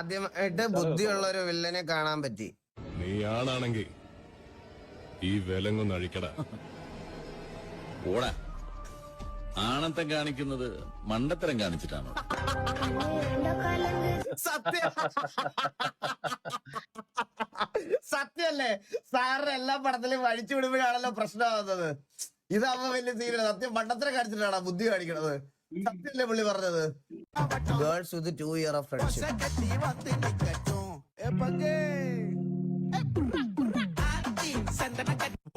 ആദ്യമായിട്ട് ബുദ്ധിയുള്ള ഒരു വില്ലനെ കാണാൻ പറ്റി. നീ ആണാണെങ്കിൽ ഈ വിലങ്ങൊന്ന് അഴിക്കടാ. ഓടാ, ആണത്തം കാണിക്കുന്നത് മണ്ടത്തരം കാണിച്ചിട്ടാണോ? സത്യം സത്യല്ലേ? സാറിന് എല്ലാ പടത്തിലും അഴിച്ചു വിടുമ്പോഴാണല്ലോ പ്രശ്നമാകുന്നത്. ഇതാവുമ്പോ വലിയ സീനാണ്. സത്യം മണ്ടത്തരം കാണിച്ചിട്ടാണ് ബുദ്ധി കാണിക്കണത്. സത്യല്ലേ പുള്ളി പറഞ്ഞത്? Girls with 2 years of friendship.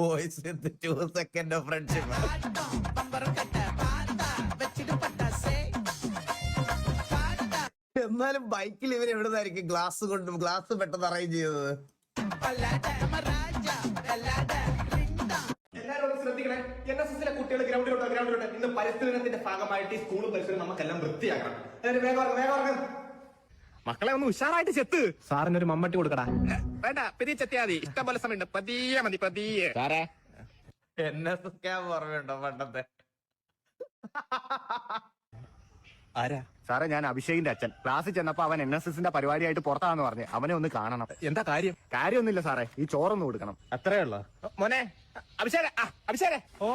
Boys with 2 seconds of friendship. എന്നാലും ബൈക്കിൽ ഇവർ എവിടുന്നായിരിക്കും ഗ്ലാസ് പെട്ടെന്ന് അറേഞ്ച് ചെയ്തത്? എല്ലാവരും ശ്രദ്ധിക്കണേ. NSSലെ കുട്ടികൾ ഗ്രൗണ്ടിലോട്ട് ഇന്ന് പരിസ്ഥിതി ദിനത്തിന്റെ ഭാഗമായിട്ട് ഈ സ്കൂളും പരിസരവും നമുക്കെല്ലാം വൃത്തിയാക്കണം. വേഗം മക്കളെ ഒന്ന് ഉഷാറായിട്ട് ചെത്ത്. സാറിനൊരു മമ്മട്ടി കൊടുക്കടാ. വേണ്ട, പതിയെ ചെത്തിയാ മതി. ഇഷ്ടം പോലെ സമയമുണ്ട്. പതിയെ മതി, പതിയെ. സാറേ, NSS ക്യാമ്പ് ഓർമ്മയുണ്ടോ പണ്ടത്തെ? ആരാ സാറേ? ഞാൻ അഭിഷേകിന്റെ അച്ഛൻ. ക്ലാസ്സിൽ ചെന്നപ്പോ അവൻ NSSന്റെ പരിപാടിയായിട്ട് പുറത്താന്ന് പറഞ്ഞു. അവനെ ഒന്ന് കാണണം. എന്താ കാര്യം? കാര്യമൊന്നുമില്ല സാറേ, ഈ ചോറൊന്ന് കൊടുക്കണം, അത്രേ ഉള്ളൂ. മോനെ അഭിഷേകേ. ഓ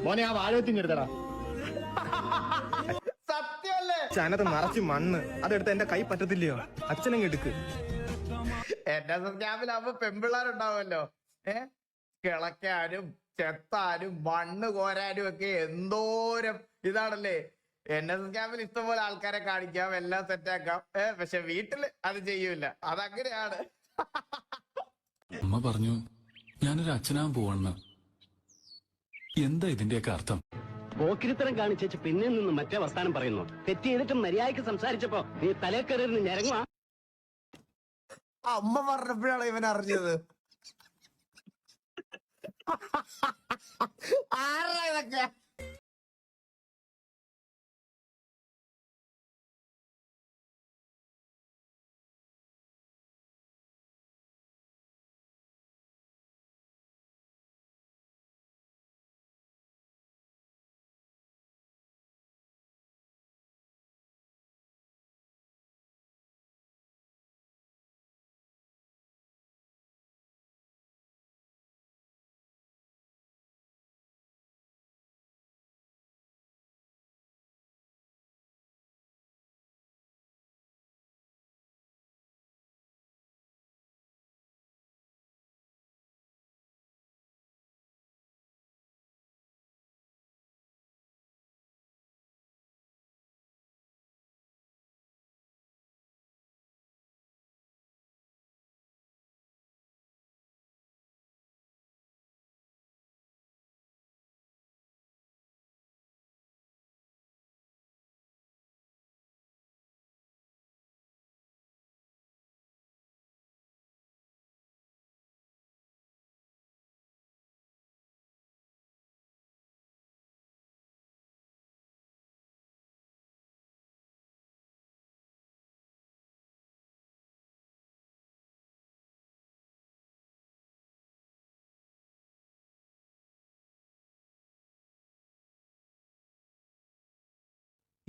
മോനെ, ആ വാഴത്തിഞ്ഞെടുത്തടാ. സത്യല്ലേ? ചനത്ത് നിറച്ച് മണ്ണ്, അതെടുത്ത് എന്റെ കൈ പറ്റത്തില്ലയോ? അച്ഛനങ്ങ് എടുക്ക്. NSS ക്യാമ്പിലാവുമ്പോ പെമ്പിള്ളാരുണ്ടാവുമല്ലോ. കിളയ്ക്കാനും ചെത്താനും മണ്ണ് കോരാനും ഒക്കെ എന്തോരം ഇതാണല്ലേ. NSS ക്യാമ്പിൽ ഇഷ്ടംപോലെ ആൾക്കാരെ കാണിക്കാം, എല്ലാം സെറ്റാക്കാം. പക്ഷെ വീട്ടില് അത് ചെയ്യൂല. അതങ്ങനെയാണ്. അമ്മ പറഞ്ഞു ഞാനൊരു അച്ഛനാൻ പോവണെന്ന്. എന്താ ഇതിന്റെയൊക്കെ അർത്ഥം? പോക്കിരിത്തരം കാണിച്ചു പിന്നെ നിന്ന് മറ്റേ വർത്താനം പറയുന്നു. തെറ്റ് ചെയ്തിട്ട് മര്യാദയ്ക്ക് സംസാരിച്ചപ്പോ നീ തലേക്കറിയിൽ ഞരങ്ങുവാ. അമ്മ പറഞ്ഞപ്പോഴാണ് ഇവൻ അറിഞ്ഞത്. ആരാ ഇതൊക്കെ?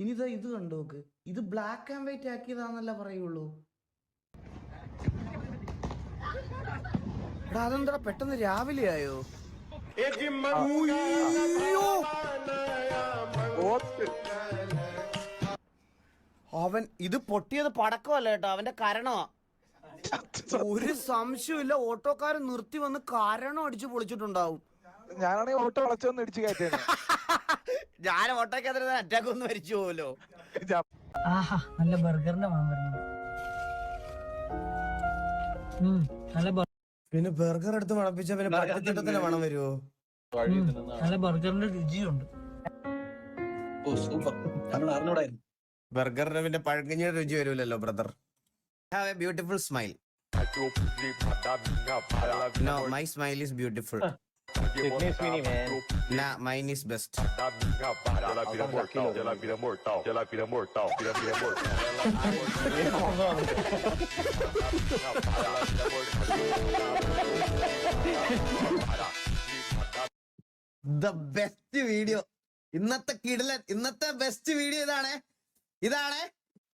ഇനിതാ ഇത് കണ്ടു നോക്ക്. ഇത് ബ്ലാക്ക് ആൻഡ് വൈറ്റ് ആക്കിയതാന്നല്ല പറയുള്ളൂ. അതെന്താ പെട്ടെന്ന് രാവിലെ ആയോ? അവൻ ഇത് പൊട്ടിയത് പടക്കമല്ല കേട്ടോ, അവന്റെ കരണമാ. ഒരു സംശയമില്ല, ഓട്ടോക്കാരൻ നിർത്തി വന്ന് കാരണം അടിച്ചു പൊളിച്ചിട്ടുണ്ടാവും. ഞാനാണെങ്കിൽ ഓട്ടോ വളച്ചൊന്ന് ഇടിച്ചു കയറ്റേ. ഞാൻ ഓട്ടോക്കകത്ത് അറ്റാക്ക് ഒന്ന് മരിച്ചു പോവല്ലോ. ആഹാ, നല്ല ബർഗറിന്റെ മണം വരുന്നു. പിന്നെ ബർഗർ എടുത്ത് മണപ്പിച്ച പിന്നെ പട്ടത്തിന്റെ മണം വരുമോ? നല്ല ബർഗറിന്റെ രുചിയുണ്ട്. ബർഗറിന് പിന്നെ പഴങ്കഞ്ഞിയുടെ രുചി വരൂലല്ലോ brother. Have a beautiful smile. No, my smile is beautiful. Nah, mine is best. The best video. ഇന്നത്തെ കിടിലൻ, ഇന്നത്തെ ബെസ്റ്റ് വീഡിയോ ഇതാണ്.